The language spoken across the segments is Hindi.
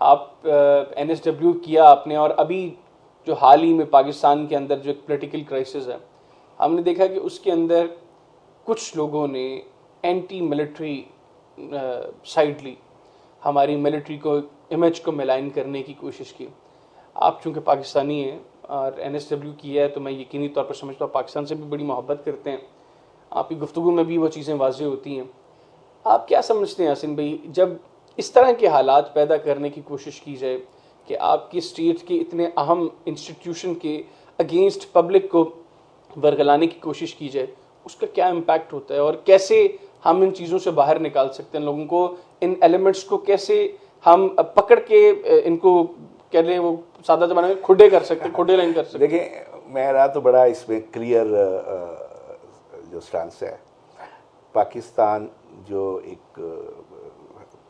आप NSW किया आपने, और अभी जो हाल ही में पाकिस्तान के अंदर जो एक पॉलिटिकल क्राइसिस है, हमने देखा कि उसके अंदर कुछ लोगों ने एंटी मिलिट्री साइड ली, हमारी मिलिट्री को इमेज को मिलाइन करने की कोशिश की। आप चूंकि पाकिस्तानी हैं और NSW किया है, तो मैं यकीनी तौर पर समझता हूँ पाकिस्तान से भी बड़ी मोहब्बत करते हैं, आपकी गुफ्तगू में भी वो चीज़ें वाज़ेह होती हैं। आप क्या समझते हैं यासिन भाई, जब इस तरह के हालात पैदा करने की कोशिश की जाए कि आपकी स्टेट के इतने अहम इंस्टीट्यूशन के अगेंस्ट पब्लिक को वर्गलाने की कोशिश की जाए, उसका क्या इम्पैक्ट होता है और कैसे हम इन चीज़ों से बाहर निकाल सकते हैं लोगों को, इन एलिमेंट्स को कैसे हम पकड़ के इनको कह लें वो सादा ज़माने में खुडे कर सकते, खुडे लाइन कर सकते। देखिए, मेरा तो बड़ा इसमें क्लियर जो स्टांस है, पाकिस्तान जो एक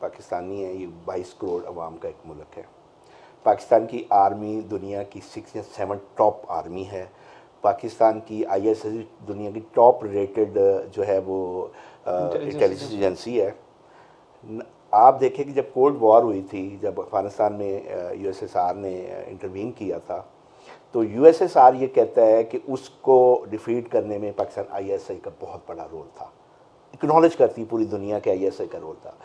पाकिस्तानी है, ये 22 करोड़ अवाम का एक मुल्क है। पाकिस्तान की आर्मी दुनिया की 6 या 7 टॉप आर्मी है। पाकिस्तान की ISS दुनिया की टॉप रेटेड जो है वो इंटेलिजेंस एजेंसी है। आप देखें कि जब कोल्ड वॉर हुई थी, जब अफगानिस्तान में USSR ने इंटरवीन किया था, तो USSR ये कहता है कि उसको डिफीट करने में पाकिस्तान ISI का बहुत बड़ा रोल था, एक्नॉलेज करती पूरी दुनिया के ISI का रोल था।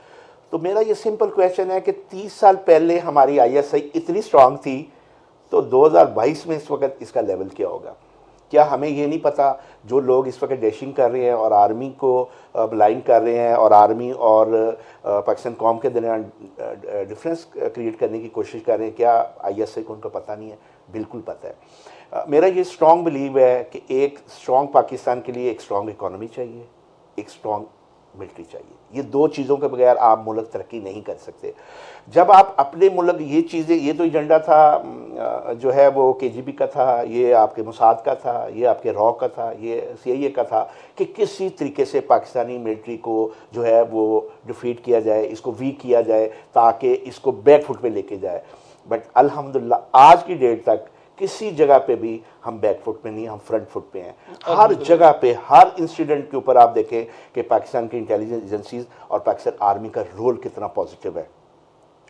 तो मेरा ये सिंपल क्वेश्चन है कि 30 साल पहले हमारी ISI इतनी स्ट्रांग थी, तो 2022 में इस वक्त इसका लेवल क्या होगा? क्या हमें ये नहीं पता जो लोग इस वक्त डैशिंग कर रहे हैं और आर्मी को ब्लाइंड कर रहे हैं और आर्मी और पाकिस्तान कौम के दरमियान डिफरेंस क्रिएट करने की कोशिश कर रहे हैं, क्या ISI को उनको पता नहीं है? बिल्कुल पता है। मेरा ये स्ट्रॉन्ग बिलीव है कि एक स्ट्रॉन्ग पाकिस्तान के लिए एक स्ट्रॉन्ग इकोनॉमी चाहिए, एक स्ट्रॉन्ग मिलिट्री चाहिए। ये दो चीज़ों के बगैर आप मुल्क तरक्की नहीं कर सकते। जब आप अपने मुल्क ये चीज़ें, ये तो एजेंडा था जो है वो KGB का था, ये आपके मुसाद का था, ये आपके रॉ का था, ये CIA का था कि किसी तरीके से पाकिस्तानी मिलिट्री को जो है वो डिफीट किया जाए, इसको वीक किया जाए ताकि इसको बैक फुट पे लेके जाए। बट अल्हम्दुलिल्लाह आज की डेट तक किसी जगह पे भी हम बैक फुट पे नहीं, हम फ्रंट फुट पे हैं। हर जगह पे, हर इंसिडेंट के ऊपर आप देखें कि पाकिस्तान की इंटेलिजेंस एजेंसीज और पाकिस्तान आर्मी का रोल कितना पॉजिटिव है।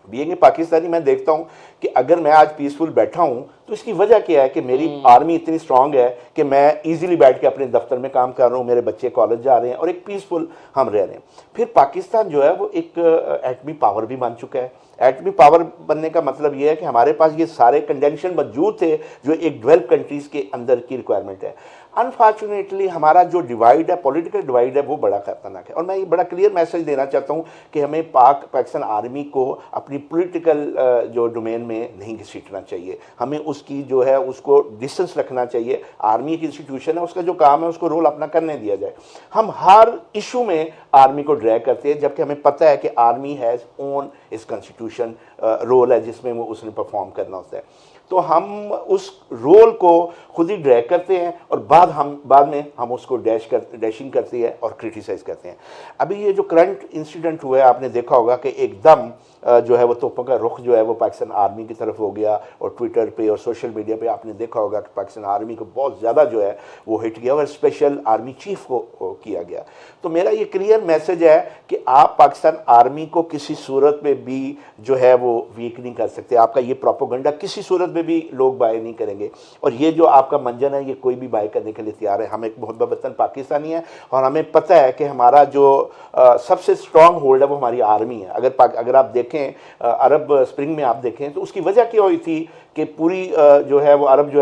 बीइंग ए पाकिस्तानी मैं देखता हूं कि अगर मैं आज पीसफुल बैठा हूं तो इसकी वजह क्या है कि मेरी आर्मी इतनी स्ट्रांग है कि मैं इजीली बैठ के अपने दफ्तर में काम कर रहा हूं, मेरे बच्चे कॉलेज जा रहे हैं और एक पीसफुल हम रह रहे हैं। फिर पाकिस्तान जो है वो एक एटमी पावर भी बन चुका है। एटमी पावर बनने का मतलब ये है कि हमारे पास ये सारे कंडीशन मौजूद थे जो एक डेवलप कंट्रीज के अंदर की रिक्वायरमेंट है। अनफॉर्चुनेटली हमारा जो डिवाइड है, पॉलिटिकल डिवाइड है, वो बड़ा खतरनाक है। और मैं ये बड़ा क्लियर मैसेज देना चाहता हूँ कि हमें पाकिस्तान आर्मी को अपनी पॉलिटिकल जो डोमेन में नहीं घसीटना चाहिए। हमें उसकी जो है उसको डिस्टेंस रखना चाहिए। आर्मी एक इंस्टीट्यूशन है, उसका जो काम है उसको रोल अपना करने दिया जाए। हम हर इशू में आर्मी को ड्रैग करते हैं, जबकि हमें पता है कि आर्मी हैज़ ओन इस कॉन्स्टिट्यूशन रोल है जिसमें वो उसने परफॉर्म करना होता है। तो हम उस रोल को खुद ही ड्रैग करते हैं और बाद में हम उसको डैशिंग करते हैं और क्रिटिसाइज करते हैं। अभी ये जो करंट इंसिडेंट हुआ है, आपने देखा होगा कि एकदम जो है वो तोपों का रुख जो है वो पाकिस्तान आर्मी की तरफ हो गया, और ट्विटर पे और सोशल मीडिया पे आपने देखा होगा कि पाकिस्तान आर्मी को बहुत ज़्यादा जो है वो हिट किया और स्पेशल आर्मी चीफ को किया गया। तो मेरा ये क्लियर मैसेज है कि आप पाकिस्तान आर्मी को किसी सूरत में भी जो है वो वीक नहीं कर सकते। आपका ये प्रोपेगेंडा किसी सूरत में भी लोग बाय नहीं करेंगे, और ये जो आपका मंजन है ये कोई भी बाय करने के लिए तैयार है। हम एक मोहब्बत वतन पाकिस्तानी है और हमें पता है कि हमारा जो सबसे स्ट्रांग होल्ड है वो हमारी आर्मी है। अगर आप देखें अरब स्प्रिंग में आप देखें तो उसकी वजह क्या हुई थी कि पूरी जो है वो अरब जो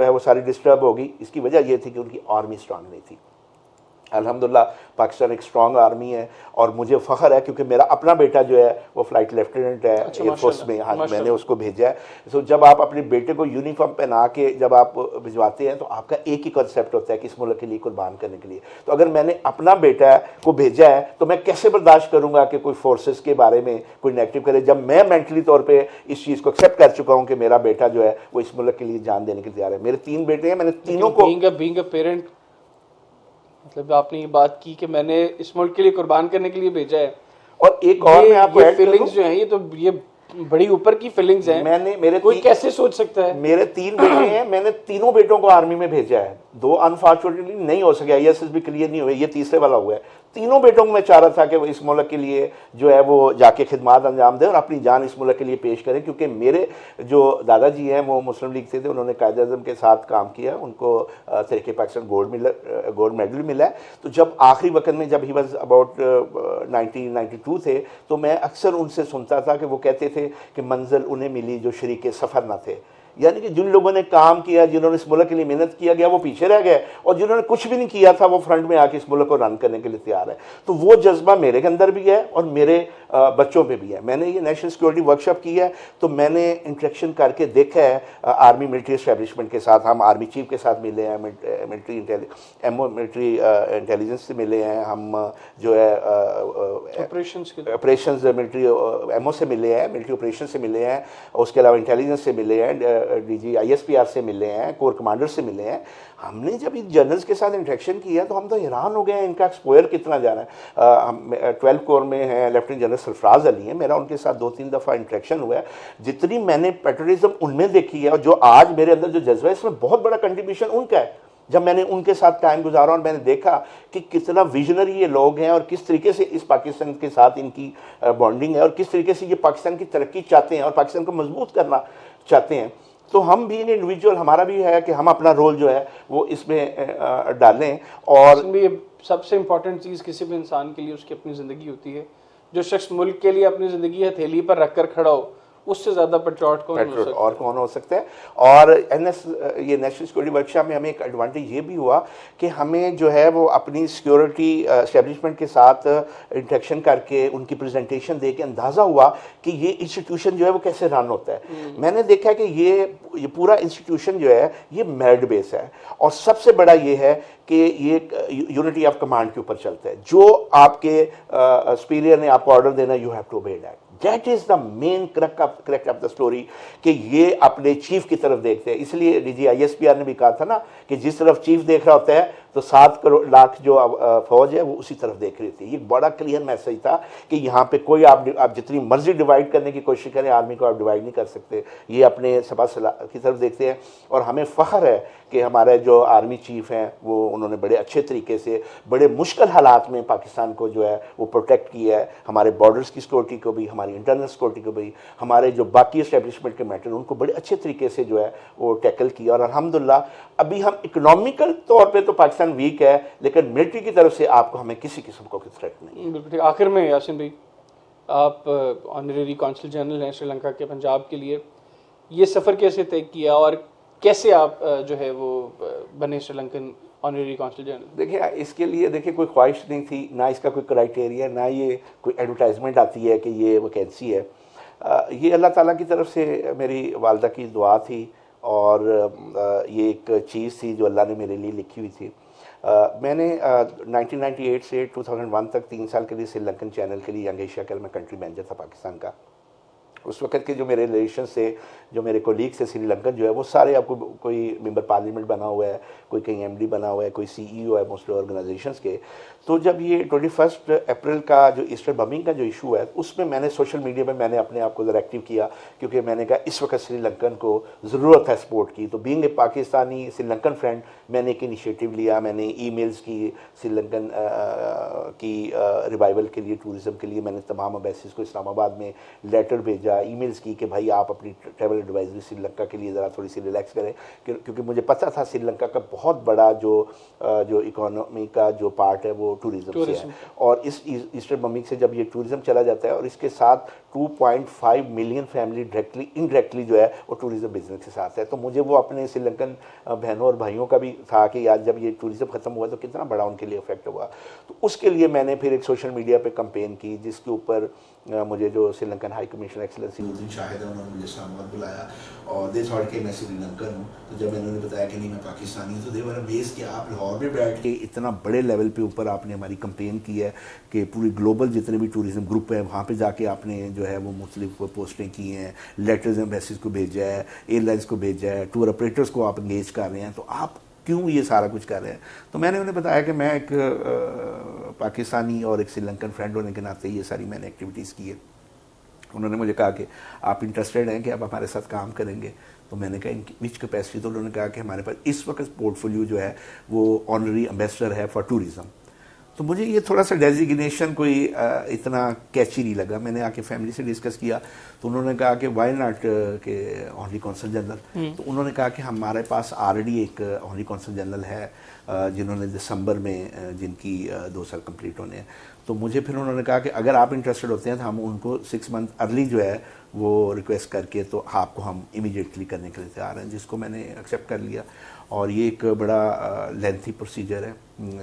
है वो सारी डिस्टर्ब होगी। इसकी वजह ये थी कि उनकी आर्मी स्ट्रांग नहीं थी। अल्हम्दुलिल्लाह पाकिस्तान एक स्ट्रॉन्ग आर्मी है और मुझे फ़ख्र है क्योंकि मेरा अपना बेटा जो है वो फ्लाइट लेफ्टिनेंट है एयरफोर्स में। हाँ, मैंने उसको भेजा है। तो जब आप अपने बेटे को यूनिफॉर्म पहना के जब आप भिजवाते हैं तो आपका एक ही कॉन्सेप्ट होता है कि इस मुल्क के लिए कुर्बान करने के लिए। तो अगर मैंने अपना बेटा को भेजा है तो मैं कैसे बर्दाश्त करूँगा कि कोई फोर्सेस के बारे में कोई नेगेटिव करे, जब मैं मेंटली तौर पर इस चीज़ को एक्सेप्ट कर चुका हूँ कि मेरा बेटा जो है वो इस मुल्क के लिए जान देने के लिए तैयार है। मेरे 3 बेटे हैं, मैंने तीनों को बीइंग अ पेरेंट, मतलब आपने ये बात की कि मैंने इस मुल्क के लिए कुर्बान करने के लिए भेजा है, और एक और मैं आपको ऐड फीलिंग्स जो हैं ये बड़ी ऊपर की फीलिंग्स हैं। मेरे कोई कैसे सोच सकता है? मेरे 3 बेटे हैं, मैंने तीनों बेटों को आर्मी में भेजा है। 2 अनफॉर्चुनेटली नहीं हो सके, ISS भी क्लियर नहीं हुए, ये तीसरे वाला हुआ है। तीनों बेटों को मैं चाह रहा था कि वो इस मुल्क के लिए जो है वो जाके खिदमत अंजाम दें और अपनी जान इस मुल्क के लिए पेश करें, क्योंकि मेरे जो दादाजी हैं वो मुस्लिम लीग से थे, उन्होंने कायद आज़म के साथ काम किया, उनको तहरीक पाकिस्तान गोल्ड मेडल मिला है। तो जब आखिरी वक्त में जब ही वॉज अबाउट 1992 थे, तो मैं अक्सर उनसे सुनता था कि वो कहते थे कि मंजिल उन्हें मिली जो शरीक सफ़र न थे, यानी कि जिन लोगों ने काम किया, जिन्होंने इस मुल्क के लिए मेहनत किया गया, वो पीछे रह गए, और जिन्होंने कुछ भी नहीं किया था वो फ्रंट में आके इस मुल्क को रन करने के लिए तैयार है। तो वो जज्बा मेरे के अंदर भी है और मेरे बच्चों पे भी है। मैंने ये नेशनल सिक्योरिटी वर्कशॉप की है, तो मैंने इंटरेक्शन करके देखा है आर्मी मिलिट्री एस्टेब्लिशमेंट के साथ। हम आर्मी चीफ के साथ मिले हैं, मिलिट्री इंटेलिजेंस से मिले हैं, हम जो है ऑपरेशंस मिलिट्री MO से मिले हैं, मिलिट्री ऑपरेशन से मिले हैं, उसके अलावा इंटेलिजेंस से मिले हैं, DG ISPR से मिले हैं, कोर कमांडर से मिले हैं। हमने जब इन जनरल्स के साथ इंटरेक्शन किया तो हम तो हैरान हो गए हैं, इनका एक्सपोयर कितना जा रहा है। हम 12 कोर में हैं, लेफ्टिनेंट जनरल सरफराज अली हैं, मेरा उनके साथ 2-3 दफ़ा इंटरेक्शन हुआ है। जितनी मैंने पेट्रियटिज्म उनमें देखी है और जो आज मेरे अंदर जो जज्बा है, इसमें बहुत बड़ा कंट्रीब्यूशन उनका है। जब मैंने उनके साथ टाइम गुजारा और मैंने देखा कि कितना विजनरी ये लोग हैं और किस तरीके से इस पाकिस्तान के साथ इनकी बॉन्डिंग है और किस तरीके से ये पाकिस्तान की तरक्की चाहते हैं और पाकिस्तान को मजबूत करना चाहते हैं, तो हम भी इंडिविजुअल, हमारा भी है कि हम अपना रोल जो है वो इसमें डालें। और सबसे इंपॉर्टेंट चीज़ किसी भी इंसान के लिए उसकी अपनी ज़िंदगी होती है। जो शख्स मुल्क के लिए अपनी ज़िंदगी हथेली पर रख कर खड़ा हो, उससे ज़्यादा पेट्रियट कौन हो सकता है। और ये नेशनल सिक्योरिटी वर्कशॉप में हमें एक एडवांटेज ये भी हुआ कि हमें जो है वो अपनी सिक्योरिटी एस्टेब्लिशमेंट के साथ इंटरेक्शन करके उनकी प्रेजेंटेशन दे के अंदाज़ा हुआ कि ये इंस्टीट्यूशन जो है वो कैसे रन होता है। मैंने देखा कि ये पूरा इंस्टीट्यूशन जो है ये मेरिट बेस है, और सबसे बड़ा ये है कि ये यूनिटी ऑफ कमांड के ऊपर चलता है। जो आपके सुपीरियर ने आपको ऑर्डर देना, you have to obey that. That is the main correct of the story, कि ये अपने चीफ की तरफ देखते हैं। इसलिए DG ISPR ने भी कहा था ना कि जिस तरफ चीफ देख रहा होता है तो 7 करोड़ लाख जो फौज है वो उसी तरफ देख रही थी। ये बड़ा क्लियर मैसेज था कि यहाँ पे कोई आप जितनी मर्जी डिवाइड करने की कोशिश करें, आर्मी को आप डिवाइड नहीं कर सकते। ये अपने सपा की तरफ देखते हैं, और हमें फ़ख्र है कि हमारे जो आर्मी चीफ हैं वो उन्होंने बड़े अच्छे तरीके से बड़े मुश्किल हालात में पाकिस्तान को जो है वो प्रोटेक्ट किया है। हमारे बॉर्डर्स की सिक्योरिटी को भी, हमारी इंटरनल सिक्योरिटी को भी, हमारे जो बाकी एस्टेब्लिशमेंट के मैटर उनको बड़े अच्छे तरीके से जो है वो टैकल किया। और अल्हम्दुलिल्लाह अभी हम इकोनॉमिकल तौर पे तो पाकिस्तान वीक है, लेकिन मिलिट्री की तरफ से आपको हमें किसी किस्म का थ्रेट नहीं। बिल्कुल। आखिर में यासिन भाई, आप ऑनरेरी कौंसल जनरल हैं श्रीलंका के पंजाब के लिए, ये सफ़र कैसे तय किया और कैसे आप जो है वो बने श्रीलंकन ऑनरेरी कौंसल जनरल? देखिए, इसके लिए देखिए कोई ख्वाहिश नहीं थी, ना इसका कोई क्राइटेरिया, ना ये कोई एडवर्टाइजमेंट आती है कि ये वैकेंसी है। ये अल्लाह ताला की तरफ से मेरी वालदा की दुआ थी, और ये एक चीज़ थी जो अल्लाह ने मेरे लिए लिखी हुई थी। मैंने 1998 से 2001 तक 3 साल के लिए श्रीलंकन चैनल के लिए यंग एशिया कल में कंट्री मैनेजर था पाकिस्तान का। उस वक्त के जो मेरे रिलेशन से, जो मेरे कोलीग से श्रीलंकन जो है वो सारे, आपको कोई मेंबर पार्लियामेंट बना हुआ है, कोई कहीं MD बना हुआ है, कोई CEO है मोस्टली ऑर्गेनाइजेशंस के। तो जब ये 21 अप्रैल का जो ईस्टर बमिंग का जो इशू है, उसमें मैंने सोशल मीडिया में मैंने अपने आप को ज़रा एक्टिव किया, क्योंकि मैंने कहा इस वक्त श्रीलंकन को ज़रूरत है सपोर्ट की। तो being a Pakistani Sri Lankan friend, मैंने एक इनिशिएटिव लिया। मैंने ईमेल्स की श्रीलंकन की रिवाइवल के लिए, टूरिज़म के लिए मैंने तमाम अम्बेसीज को इस्लामाबाद में लेटर भेजा, ईमेल्स की कि भाई आप अपनी ट्रैवल एडवाइजरी श्रीलंका के लिए ज़रा थोड़ी सी रिलैक्स करें, क्योंकि मुझे पता था श्रीलंका का बहुत बड़ा जो इकोनॉमी का जो पार्ट है वो टूरिज़्म से है। और इस ईस्टर बमिंग से जब ये टूरिज़्म चला जाता है, और इसके साथ 2.5 मिलियन फैमिली डायरेक्टली इनडायरेक्टली जो है वो टूरिज़्म बिजनेस के साथ है। तो मुझे वो अपने श्रीलंकन बहनों और भाइयों का भी था कि यार जब ये टूरिज़्म ख़त्म हुआ तो कितना बड़ा उनके लिए इफेक्ट हुआ। तो उसके लिए मैंने फिर एक सोशल मीडिया पे कैंपेन की, जिसके ऊपर मुझे जो Sri Lankan high commission excellency Uddin Shahid है, उन्होंने मुझे इस्लामाबाद बुलाया, और दे थॉट कि मैं श्रीलंकन हूँ। तो जब मैंने उन्हें बताया कि नहीं मैं पाकिस्तानी हूँ, तो दे वर अमेज़्ड कि आप लाहौर में बैठ के इतना बड़े लेवल पे ऊपर आपने हमारी कैंपेन की है कि पूरी ग्लोबल जितने भी टूरिज़्म ग्रुप हैं वहाँ पे जाके आपने जो है वो मुख्तलिफ पोस्टें की हैं, लेटर्स एम्बेसीज को भेजा है, एयरलाइंस को भेजा है, टूर ऑपरेटर्स को आप इंगेज कर रहे हैं, तो आप क्यों ये सारा कुछ कर रहे हैं? तो मैंने उन्हें बताया कि मैं एक पाकिस्तानी और एक श्रीलंकन फ्रेंड होने के नाते ये सारी मैंने एक्टिविटीज़ की है। उन्होंने मुझे कहा कि आप इंटरेस्टेड हैं कि आप हमारे साथ काम करेंगे, तो मैंने कहा इन विच कैपेसिटी, तो उन्होंने कहा कि हमारे पास इस वक्त पोर्टफोलियो जो है वो ऑनरी एम्बेसडर है फॉर टूरिज़्म। तो मुझे ये थोड़ा सा डेजिग्नेशन कोई इतना कैची नहीं लगा। मैंने आके फैमिली से डिस्कस किया तो उन्होंने कहा कि वाई नॉट के ऑनरी कौंसल जनरल। तो उन्होंने कहा कि हमारे पास ऑलरेडी एक ऑनरी कौंसल जनरल है जिन्होंने दिसंबर में जिनकी 2 साल कंप्लीट होने हैं। तो मुझे फिर उन्होंने कहा कि अगर आप इंटरेस्टेड होते हैं तो हम उनको 6 मंथ अर्ली जो है वो रिक्वेस्ट करके तो आपको हम इमीडिएटली करने के लिए तैयार हैं, जिसको मैंने एक्सेप्ट कर लिया। और ये एक बड़ा लेंथी प्रोसीजर है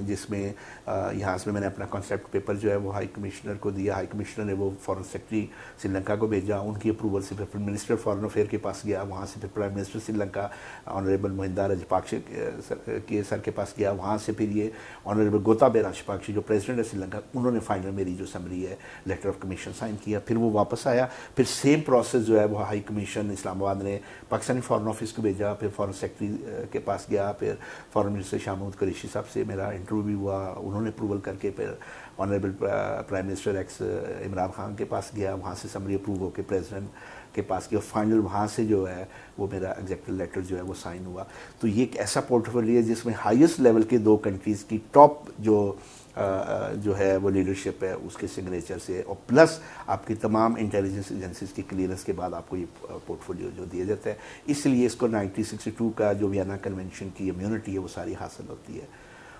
जिसमें यहाँ से मैंने अपना कॉन्सेप्ट पेपर जो है वो हाई कमिश्नर को दिया। हाई कमिश्नर ने वो फॉरेन सेक्रेटरी श्रीलंका को भेजा, उनकी अप्रूवल से फिर मिनिस्टर फॉरेन अफेयर के पास गया, वहाँ से फिर prime minister Sri Lanka honourable Mahinda Rajapaksa के सर के पास गया, वहाँ से फिर ये ऑनरेबल गोताबे राजपाक्षे जो प्रेसिडेंट है श्रीलंका, उन्होंने फाइनल मेरी जो समरी है लेटर ऑफ कमीशन साइन किया। फिर वो वापस आया, फिर सेम प्रोसेस जो है वो हाई कमीशन इस्लामाबाद ने पाकिस्तानी फॉरेन ऑफिस को भेजा, फिर फॉरेन सेक्रेटरी के पास गया, फिर फॉरेन मिनिस्टर शाह महमूद कुरैशी साहब से मेरा इंटरव्यू भी हुआ, उन्होंने अप्रूवल करके फिर honourable prime minister x Imran Khan के पास गया, वहाँ से समरी अप्रूव होकर प्रेसिडेंट के पास गया, फाइनल वहाँ से जो है वो मेरा एग्जेक्टिव लेटर जो है वो साइन हुआ। तो ये एक ऐसा पोर्टफोलियो है जिसमें हाईएस्ट लेवल के 2 कंट्रीज़ की टॉप जो है वो लीडरशिप है उसके सिग्नेचर से, और प्लस आपकी तमाम इंटेलिजेंस एजेंसीज की क्लियरेंस के बाद आपको ये पोर्टफोलियो जो दिया जाता है। इसलिए इसको 1962 का जो वियना कन्वेंशन की इम्यूनिटी है वो सारी हासिल होती है,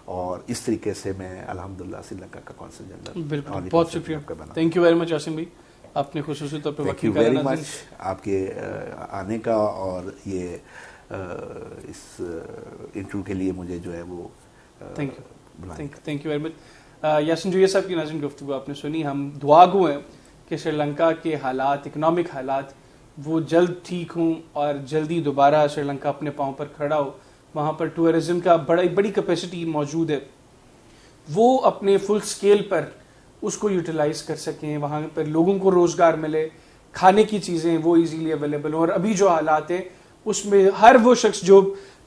और इस तरीके से मैं अल्हम्दुलिल्लाह श्रीलंका का कौंसल जनरल। बिल्कुल, बहुत शुक्रिया, thank you very much Yasin भाई, आपने खुसूसी तौर पर थैंक यू वेरी मच आपके आने का, और ये इस इंटरव्यू के लिए मुझे जो है वो thank you very much. Yasin जुय्या साहब की नाज़रीन गुफ्तगू आपने सुनी। हम दुआगो हैं कि श्रीलंका के हालात, इकनॉमिक हालात वो जल्द ठीक हों और जल्दी दोबारा श्रीलंका अपने पाँव पर खड़ा हो। वहाँ पर टूरिज़म का बड़ी कैपेसिटी मौजूद है, वो अपने फुल स्केल पर उसको यूटिलाइज़ कर सकें, वहाँ पर लोगों को रोज़गार मिले, खाने की चीज़ें वो इजीली अवेलेबल हों। और अभी जो हालात है उसमें हर वो शख्स जो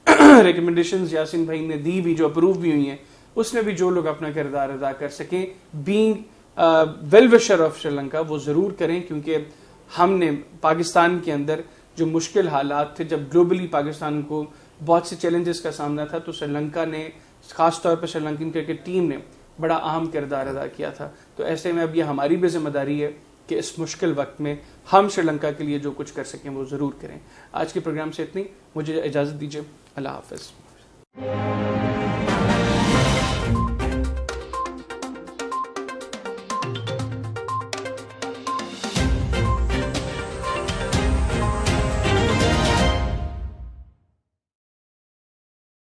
रिकमेंडेशंस यासिन भाई ने दी भी, जो अप्रूव भी हुई हैं, उसमें भी जो लोग अपना किरदार अदा कर सकें, being well wisher of Sri Lanka, वो ज़रूर करें। क्योंकि हमने पाकिस्तान के अंदर जो मुश्किल हालात थे, जब ग्लोबली पाकिस्तान को बहुत से चैलेंजेस का सामना था, तो श्रीलंका ने, ख़ास तौर पर श्रीलंकन क्रिकेट टीम ने बड़ा अहम किरदार अदा किया था। तो ऐसे में अब ये हमारी भी जिम्मेदारी है कि इस मुश्किल वक्त में हम श्रीलंका के लिए जो कुछ कर सकें वो ज़रूर करें। आज के प्रोग्राम से इतनी, मुझे इजाज़त दीजिए, अल्लाह हाफ़िज़।